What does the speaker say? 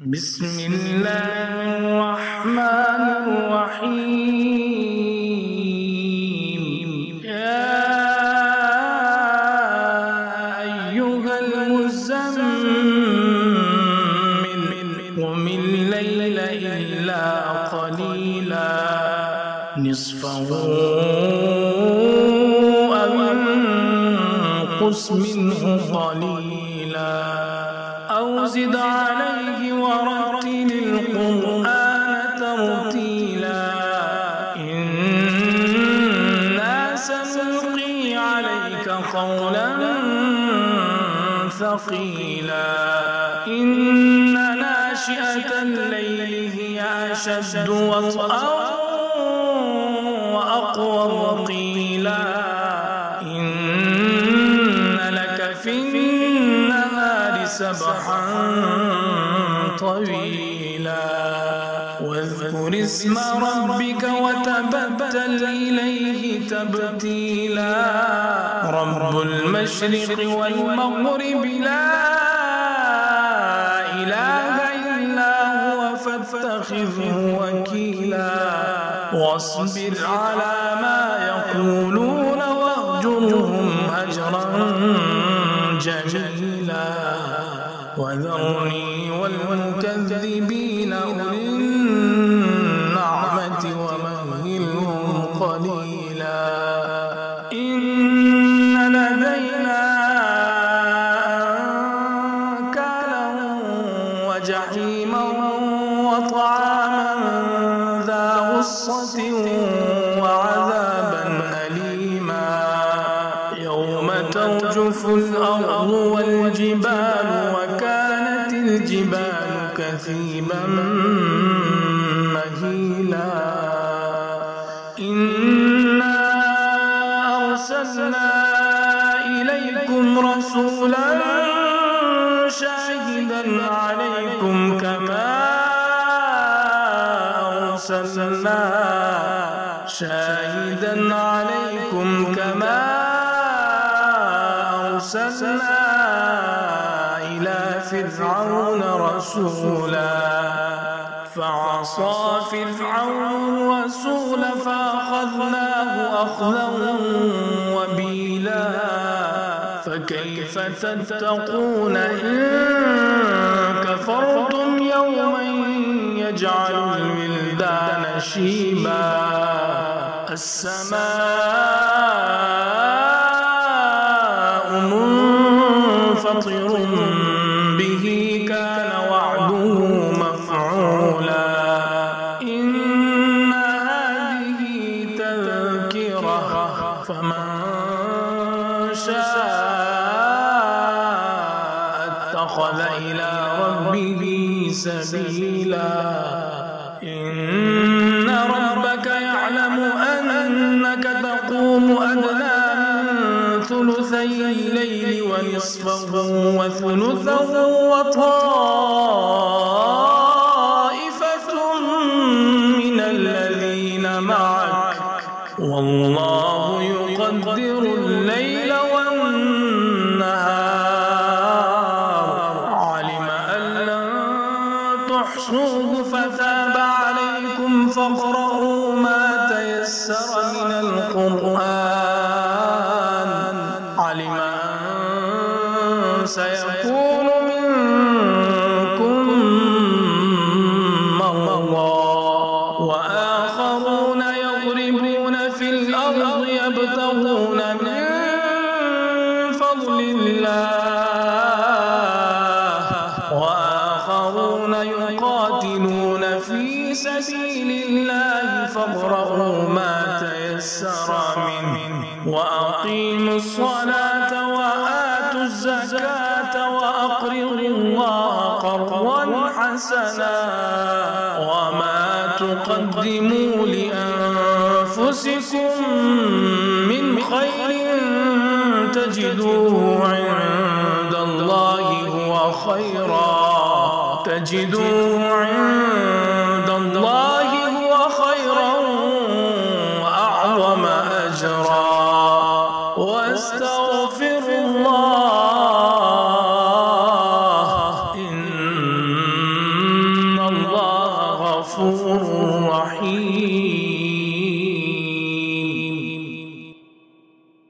بسم الله الرحمن الرحيم. يا أيها المزمل قم الليل إلا قليلا نصفه أو انقص منه قليلا أو زد عليه ورتل القرآن ترتيلا إنا سنلقي عليك قولا ثقيلا إن ناشئة الليل هي أشد وطئا وأقوم قيلا إن لك في النهار سبحا طويلا واذكر اسم ربك وتبتل إليه تبتيلا رب المشرق والمغرب لا إله إلا هو فاتخذه وكيلا واصبر على ما يقولون واهجرهم هجرا جميلا وذرني والمكذبين أولي النعمة ومهلهم قليلا إن لدينا أنكالا وجحيما وطعاما ذا غصة وعذابا أليما يوم ترجف الأرض والجبال وكانت الجبال كثيبا مهيلا إنا أرسلنا إليكم رسولا شاهدا عليكم كما أرسلنا أرسلنا إلى فرعون رسولا فعصى فرعون الرسول فأخذناه أخذا وبيلا فكيف تتقون إن كفرتم يوما يجعل الولدان شيبا السماء منفطر به كان وعده مفعولا إن هذه تذكرة فمن شاء اتخذ إلى ربه سبيلا إن ربك يعلم أنك تقوم أدنى من ثلثي الليل ونصفه وثلثه وطائفة من الذين معك والله يقدر الليل والنهار علم أن لن تحصوه فتاب عليكم فاقرؤوا ما تيسر من القرآن علم أن سيكون منكم مرضى وآخرون يضربون في الأرض يبتغون من فضل الله وآخرون يقاتلون في سبيل الله فاقرؤوا ما تيسر منه وأقيموا الصلاة وآتوا الزكاة وأقرضوا الله قرضا حسنا وما تقدموا لأنفسكم من خير تجدوه عند الله هو خيرا وأعظم أجرا واستغفر الله إن غفور رحيم.